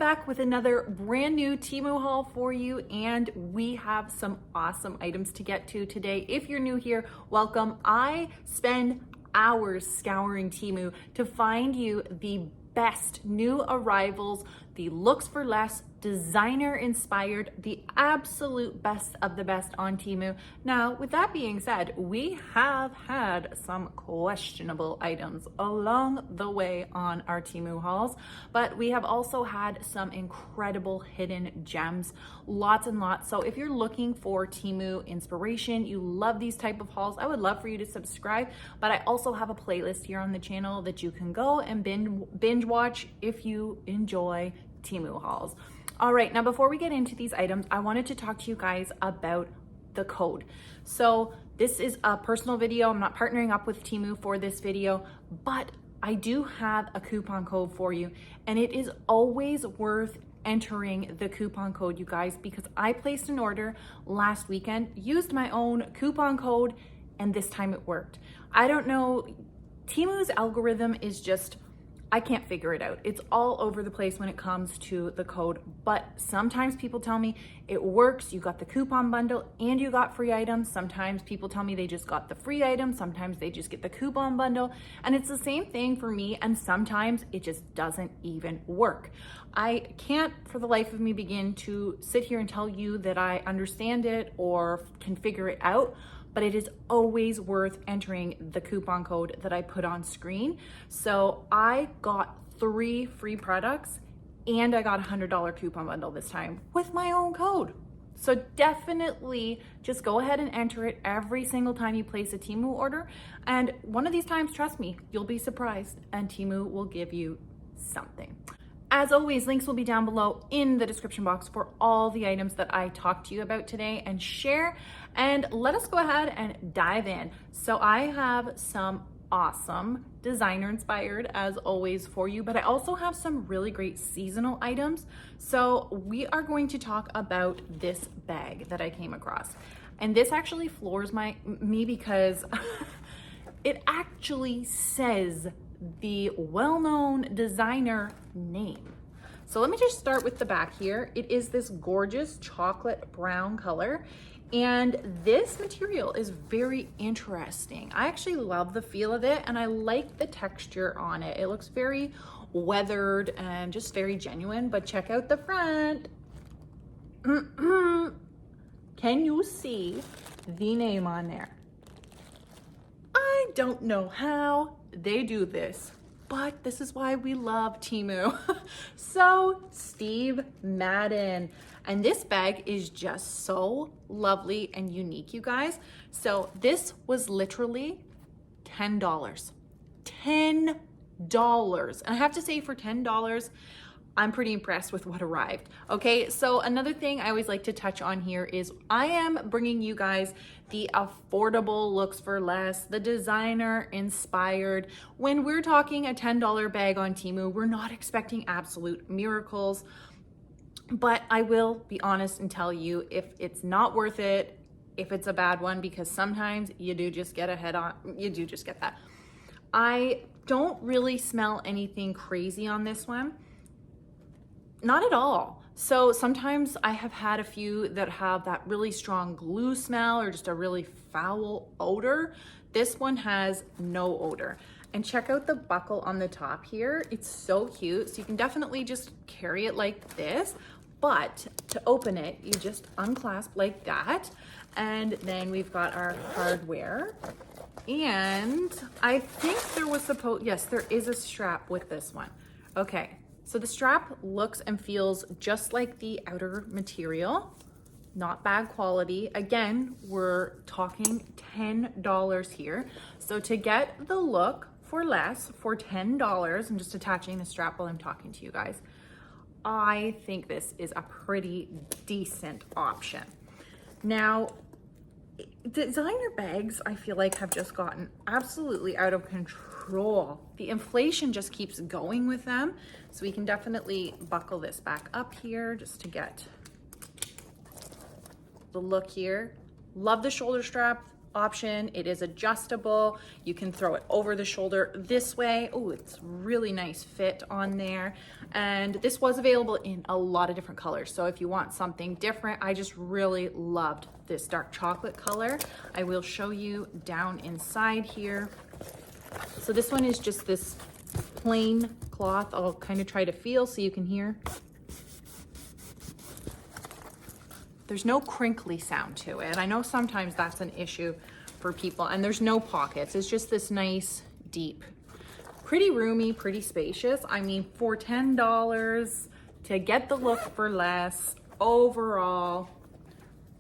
back with another brand new Temu haul for you, and we have some awesome items to get to today. If you're new here, welcome. I spend hours scouring Temu to find you the best new arrivals, the looks for less, designer inspired, the absolute best of the best on Temu. Now, with that being said, we have had some questionable items along the way on our Temu hauls, but we have also had some incredible hidden gems, lots and lots. So if you're looking for Temu inspiration, you love these type of hauls, I would love for you to subscribe, but I also have a playlist here on the channel that you can go and binge watch if you enjoy Temu hauls. All right, now before we get into these items, I wanted to talk to you guys about the code. So this is a personal video. I'm not partnering up with Temu for this video, but I do have a coupon code for you, and it is always worth entering the coupon code, you guys, because I placed an order last weekend, used my own coupon code, and this time it worked. I don't know, Temu's algorithm is just, I can't figure it out. It's all over the place when it comes to the code, but sometimes people tell me it works. You got the coupon bundle and you got free items. Sometimes people tell me they just got the free item. Sometimes they just get the coupon bundle, and it's the same thing for me. And sometimes it just doesn't even work. I can't for the life of me begin to sit here and tell you that I understand it or can figure it out, but it is always worth entering the coupon code that I put on screen. So I got 3 free products and I got a $100 coupon bundle this time with my own code. So definitely just go ahead and enter it every single time you place a Temu order. And one of these times, trust me, you'll be surprised and Temu will give you something. As always, links will be down below in the description box for all the items that I talked to you about today and share. And let us go ahead and dive in. So I have some awesome designer inspired as always for you, but I also have some really great seasonal items. So we are going to talk about this bag that I came across. And this actually floors me because it actually says the well-known designer name. So let me just start with the back here. It is this gorgeous chocolate brown color, and this material is very interesting. I actually love the feel of it, and I like the texture on it. It looks very weathered and just very genuine, but check out the front. Can you see the name on there? I don't know how they do this, but this is why we love Temu. So Steve Madden, and this bag is just so lovely and unique, you guys. So this was literally $10. $10. And I have to say, for $10, I'm pretty impressed with what arrived. Okay, so another thing I always like to touch on here is I am bringing you guys the affordable looks for less, the designer inspired. When we're talking a $10 bag on Temu, we're not expecting absolute miracles, but I will be honest and tell you if it's not worth it, if it's a bad one, because sometimes you do just get that. I don't really smell anything crazy on this one. Not at all. So sometimes I have had a few that have that really strong glue smell or just a really foul odor. This one has no odor. And check out the buckle on the top here. It's so cute. So you can definitely just carry it like this, but to open it, you just unclasp like that. And then we've got our hardware. And I think there was yes, there is a strap with this one. Okay. So the strap looks and feels just like the outer material, not bad quality. Again, we're talking $10 here. So to get the look for less, for $10, I'm just attaching the strap while I'm talking to you guys, I think this is a pretty decent option. Now, designer bags, I feel like, have just gotten absolutely out of control. The inflation just keeps going with them. So we can definitely buckle this back up here just to get the look here. Love the shoulder strap. option. It is adjustable. You can throw it over the shoulder this way. Oh, it's really nice fit on there. And this was available in a lot of different colors. So if you want something different, I just really loved this dark chocolate color. I will show you down inside here. So this one is just this plain cloth. I'll kind of try to feel so you can hear. There's no crinkly sound to it. I know sometimes that's an issue for people, and there's no pockets. It's just this nice, deep, pretty roomy, pretty spacious. I mean, for $10 to get the look for less, overall,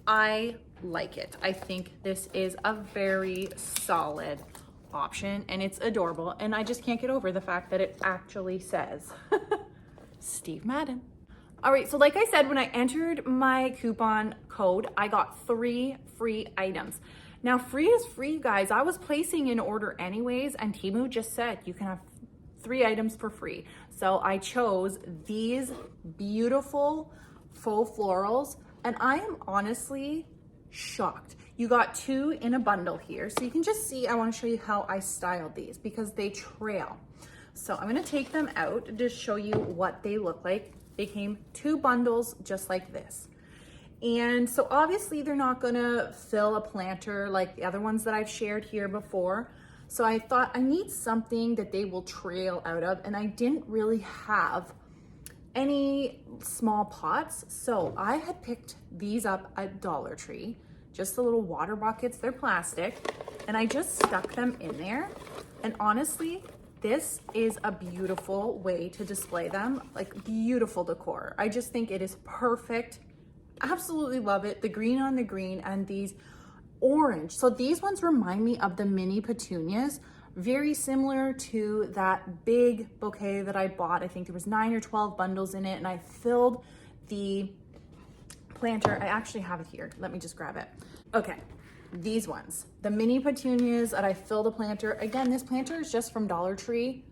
I like it. I think this is a very solid option, and it's adorable, and I just can't get over the fact that it actually says Steve Madden. All right, so like I said, when I entered my coupon code, I got 3 free items. Now, free is free, guys. I was placing an order anyways, and Temu just said you can have 3 items for free. So I chose these beautiful faux florals, and I am honestly shocked. You got 2 in a bundle here. So you can just see, I wanna show you how I styled these because they trail. So I'm gonna take them out and just show you what they look like. They came 2 bundles just like this. And so obviously they're not gonna fill a planter like the other ones that I've shared here before. So I thought I need something that they will trail out of, and I didn't really have any small pots. So I had picked these up at Dollar Tree, just the little water buckets, they're plastic, and I just stuck them in there. And honestly, this is a beautiful way to display them, like beautiful decor. I just think it is perfect. Absolutely love it. The green on the green and these orange. So these ones remind me of the mini petunias, very similar to that big bouquet that I bought. I think there was 9 or 12 bundles in it, and I filled the planter. I actually have it here. Let me just grab it. Okay. These ones, the mini petunias that I filled a planter. Again, this planter is just from Dollar Tree.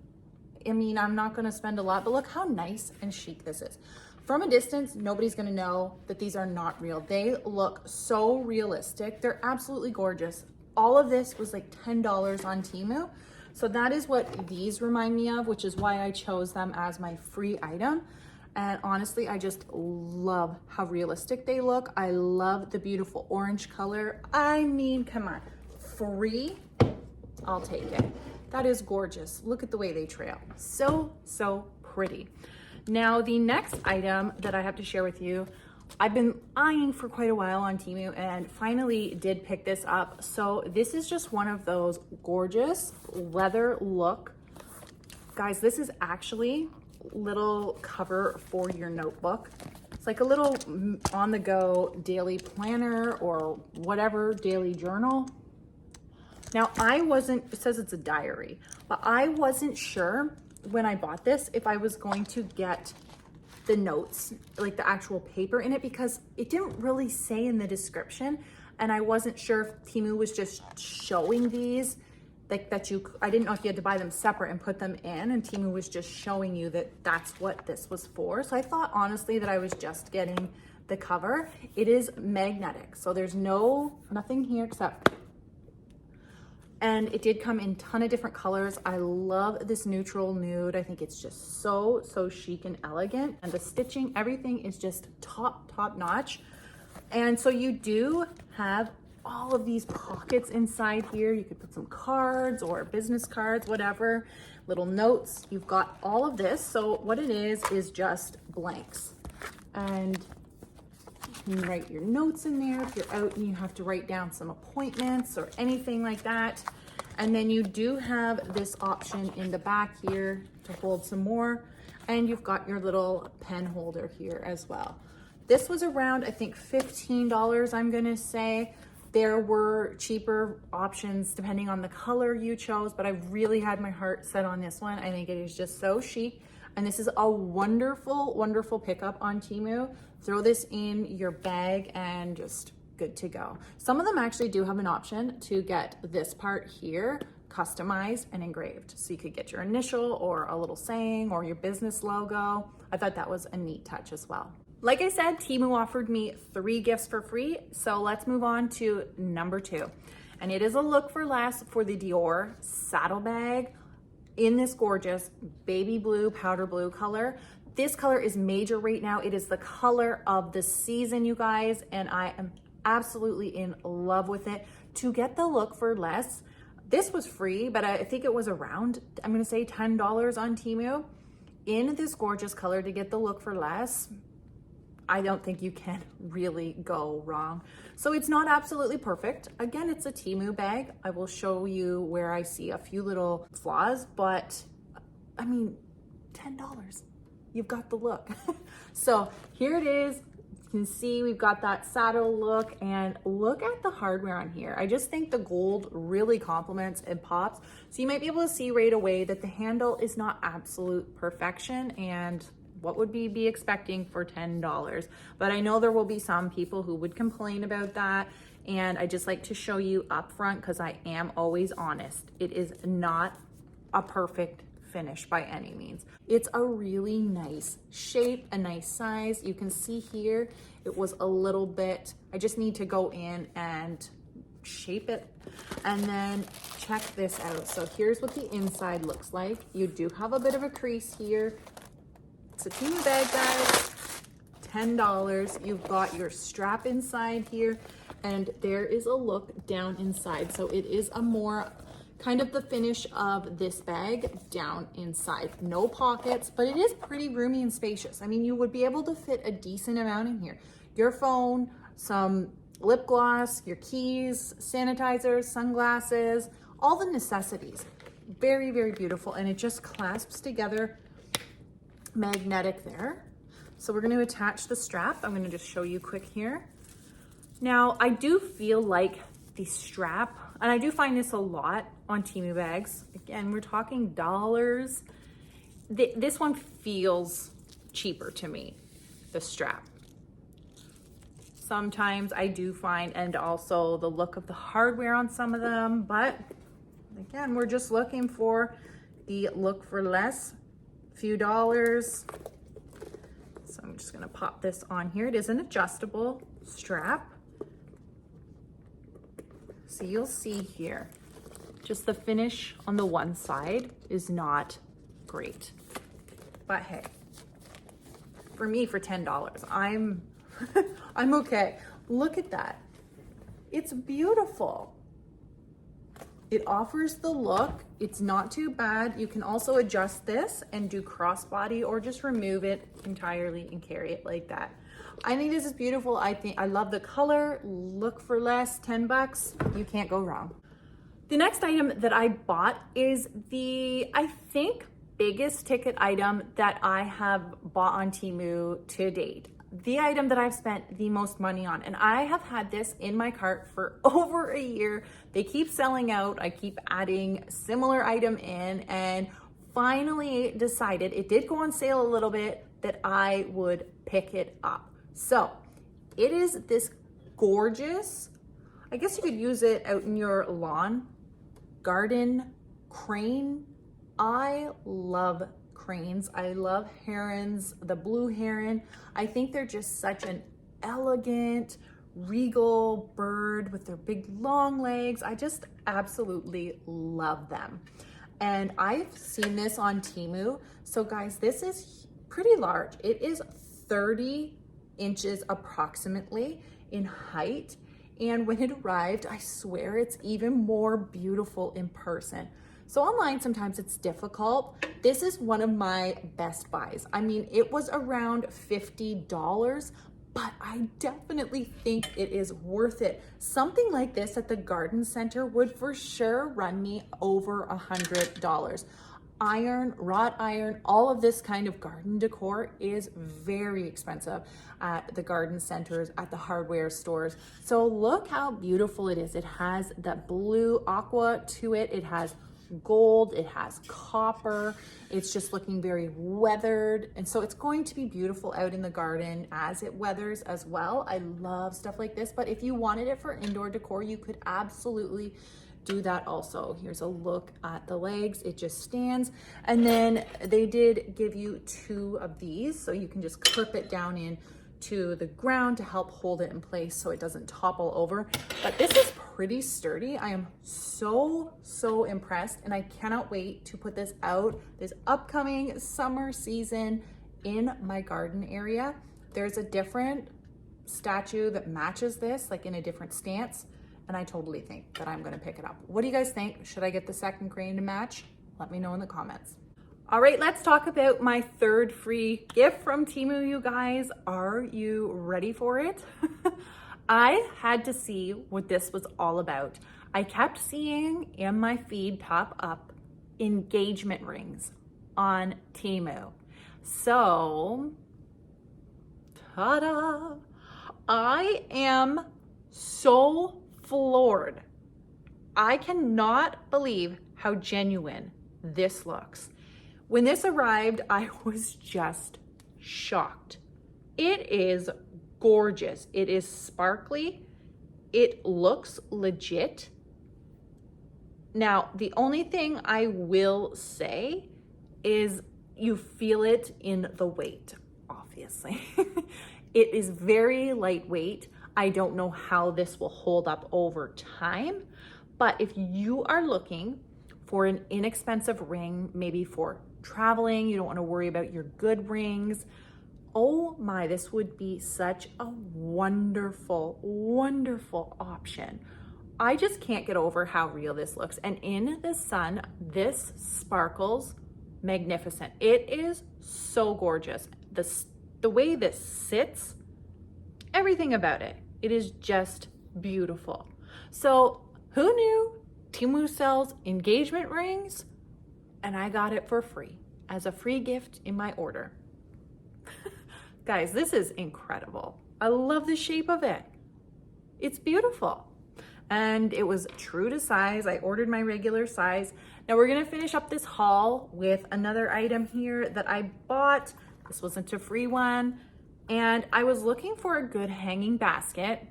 I mean, I'm not gonna spend a lot, but look how nice and chic this is. From a distance, nobody's gonna know that these are not real. They look so realistic. They're absolutely gorgeous. All of this was like $10 on Temu. So that is what these remind me of, which is why I chose them as my free item. And honestly, I just love how realistic they look. I love the beautiful orange color. I mean, come on, free, I'll take it. That is gorgeous. Look at the way they trail. So, so pretty. Now, the next item that I have to share with you, I've been eyeing for quite a while on Temu and finally did pick this up. So this is just one of those gorgeous leather look. Guys, this is actually little cover for your notebook. It's like a little on-the-go daily planner or whatever, daily journal. Now, it says it's a diary, but I wasn't sure when I bought this if I was going to get the notes, like the actual paper in it, because it didn't really say in the description, and I wasn't sure if Temu was just showing these like that I didn't know if you had to buy them separate and put them in, and Temu was just showing you that that's what this was for. So I thought honestly that I was just getting the cover. It is magnetic, so there's nothing here except, and it did come in a ton of different colors. I love this neutral nude. I think it's just so chic and elegant, and the stitching, everything is just top notch. And so you do have all of these pockets inside here. You could put some cards or business cards, whatever, little notes. You've got all of this. So what it is just blanks. And you can write your notes in there if you're out and you have to write down some appointments or anything like that. And then you do have this option in the back here to hold some more. And you've got your little pen holder here as well. This was around, I think, $15, I'm gonna say. There were cheaper options depending on the color you chose, but I really had my heart set on this one. I think it is just so chic. And this is a wonderful, wonderful pickup on Temu. Throw this in your bag and just good to go. Some of them actually do have an option to get this part here customized and engraved. So you could get your initial or a little saying or your business logo. I thought that was a neat touch as well. Like I said, Temu offered me 3 gifts for free. So let's move on to number 2. and it is a look for less for the Dior Saddle Bag in this gorgeous baby blue, powder blue color. This color is major right now. It is the color of the season, you guys, and I am absolutely in love with it. To get the look for less, this was free, but I think it was around, I'm gonna say $10 on Temu. In this gorgeous color, to get the look for less, I don't think you can really go wrong. So it's not absolutely perfect. Again, it's a Temu bag. I will show you where I see a few little flaws, but I mean, $10, you've got the look. So here it is. You can see we've got that saddle look, and look at the hardware on here. I just think the gold really complements and pops. So you might be able to see right away that the handle is not absolute perfection, and what would we be expecting for $10? But I know there will be some people who would complain about that, and I just like to show you up front because I am always honest. It is not a perfect finish by any means. It's a really nice shape, a nice size. You can see here it was a little bit, I just need to go in and shape it. And then check this out. So here's what the inside looks like. You do have a bit of a crease here. It's a Temu bag, guys. $10. You've got your strap inside here, and there is a look down inside. So it is a more kind of the finish of this bag down inside. No pockets, but it is pretty roomy and spacious. I mean, you would be able to fit a decent amount in here. Your phone, some lip gloss, your keys, sanitizers, sunglasses, all the necessities. Very, very beautiful, and it just clasps together, magnetic there. So we're going to attach the strap. I'm going to just show you quick here. Now, I do feel like the strap, and I do find this a lot on Temu bags. Again, we're talking dollars. This one feels cheaper to me, the strap. Sometimes I do find, and also the look of the hardware on some of them, but again, we're just looking for the look for less, few dollars. So I'm just gonna pop this on here. It is an adjustable strap. So you'll see here, just the finish on the one side is not great. But hey, for me, for $10, I'm okay. Look at that. It's beautiful. It offers the look. It's not too bad. You can also adjust this and do crossbody or just remove it entirely and carry it like that. I think this is beautiful. I love the color. Look for less, 10 bucks. You can't go wrong. The next item that I bought is the, I think, biggest ticket item that I have bought on Temu to date. The item that I've spent the most money on, and I have had this in my cart for over a year. They keep selling out. I keep adding similar item in, and finally decided, it did go on sale a little bit, that I would pick it up. So it is this gorgeous, I guess you could use it out in your lawn, garden crane. I love cranes. I love herons, the blue heron. I think they're just such an elegant, regal bird with their big long legs. I just absolutely love them. And I've seen this on Temu. So guys, this is pretty large. It is 30 inches approximately in height. And when it arrived, I swear it's even more beautiful in person. So online, sometimes it's difficult. This is one of my best buys. I mean, it was around $50, but I definitely think it is worth it. Something like this at the garden center would for sure run me over $100. Iron, wrought iron, all of this kind of garden decor is very expensive at the garden centers, at the hardware stores. So look how beautiful it is. It has that blue aqua to it. It has gold, it has copper. It's just looking very weathered. And so it's going to be beautiful out in the garden as it weathers as well. I love stuff like this, but if you wanted it for indoor decor, you could absolutely do that also. Here's a look at the legs. It just stands. And then they did give you 2 of these, so you can just clip it down in to the ground to help hold it in place so it doesn't topple over. But this is pretty sturdy. I am so impressed, and I cannot wait to put this out this upcoming summer season in my garden area. There's a different statue that matches this, like in a different stance, and I totally think that I'm gonna pick it up. What do you guys think? Should I get the second crane to match? Let me know in the comments. All right, let's talk about my third free gift from Temu, you guys. Are you ready for it? I had to see what this was all about. I kept seeing in my feed pop up engagement rings on Temu. So, ta-da! I am so floored. I cannot believe how genuine this looks. When this arrived, I was just shocked. It is gorgeous. It is sparkly. It looks legit. Now, the only thing I will say is you feel it in the weight, obviously. It is very lightweight. I don't know how this will hold up over time, but if you are looking for an inexpensive ring, maybe for traveling, you don't want to worry about your good rings, oh my, this would be such a wonderful option. I just can't get over how real this looks. And in the sun, this sparkles magnificent. It is so gorgeous. The way this sits, everything about it, it is just beautiful. So who knew Temu sells engagement rings? And I got it for free as a free gift in my order. Guys, this is incredible. I love the shape of it. It's beautiful. And it was true to size. I ordered my regular size. Now we're gonna finish up this haul with another item here that I bought. This wasn't a free one. And I was looking for a good hanging basket,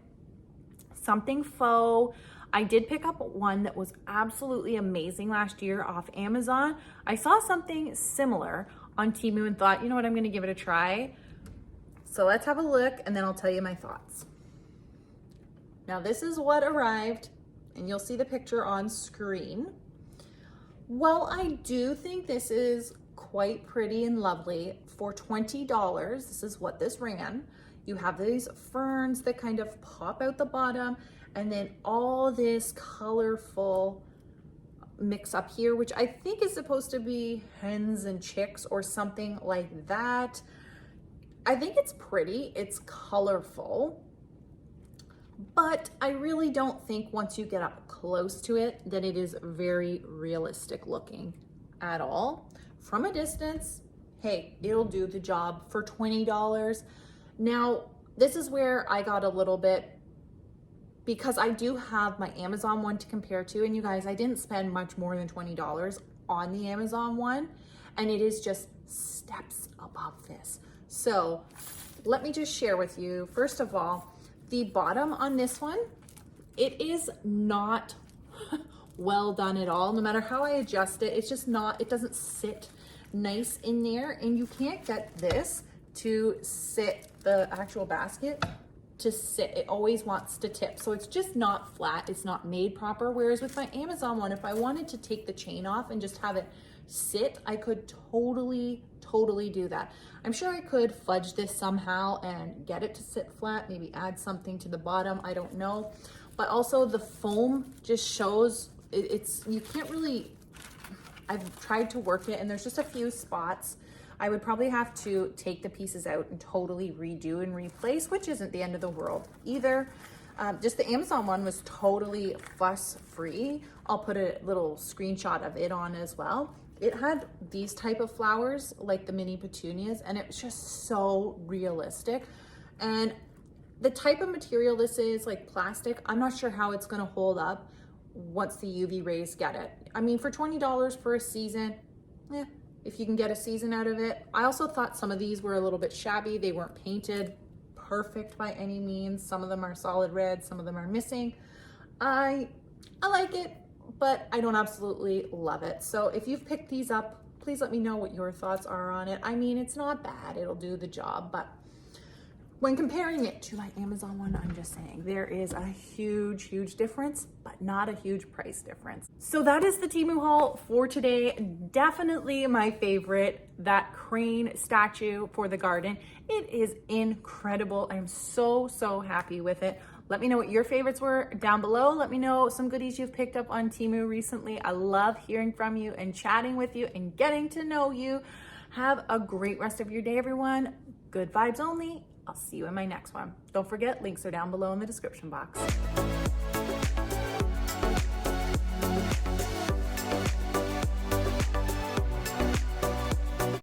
something faux. I did pick up one that was absolutely amazing last year off Amazon. I saw something similar on Temu and thought, you know what, I'm gonna give it a try. So let's have a look and then I'll tell you my thoughts. Now this is what arrived, and you'll see the picture on screen. Well, I do think this is quite pretty and lovely. For $20, this is what this ran. You have these ferns that kind of pop out the bottom, and then all this colorful mix up here, which I think is supposed to be hens and chicks or something like that. I think it's pretty, it's colorful, but I really don't think once you get up close to it that it is very realistic looking at all. From a distance, hey, it'll do the job for $20. Now, this is where I got a little bit, because I do have my Amazon one to compare to, and you guys, I didn't spend much more than $20 on the Amazon one, and it is just steps above this. So let me just share with you, first of all, the bottom on this one, it is not well done at all. No matter how I adjust it, it's just not, it doesn't sit nice in there, and you can't get this to sit, the actual basket to sit. It always wants to tip. So it's just not flat. It's not made proper. Whereas with my Amazon one, if I wanted to take the chain off and just have it sit, I could totally do that. I'm sure I could fudge this somehow and get it to sit flat, maybe add something to the bottom, I don't know. But also the foam just shows, it's, you can't really, I've tried to work it and there's just a few spots. I would probably have to take the pieces out and totally redo and replace, which isn't the end of the world either. Just the Amazon one was totally fuss free. I'll put a little screenshot of it on as well. It had these type of flowers, like the mini petunias, and it was just so realistic. And the type of material this is, like plastic, I'm not sure how it's gonna hold up once the UV rays get it. I mean, for $20 for a season, if you can get a season out of it. I also thought some of these were a little bit shabby. They weren't painted perfect by any means. Some of them are solid red, some of them are missing. I like it, but I don't absolutely love it. So if you've picked these up, please let me know what your thoughts are on it. I mean, it's not bad, it'll do the job, but When comparing it to my Amazon one, I'm just saying there is a huge, huge difference, but not a huge price difference. So that is the Temu haul for today. Definitely my favorite, that crane statue for the garden. It is incredible. I'm so, so happy with it. Let me know what your favorites were down below. Let me know some goodies you've picked up on Temu recently. I love hearing from you and chatting with you and getting to know you. Have a great rest of your day, everyone. Good vibes only. I'll see you in my next one. Don't forget, links are down below in the description box.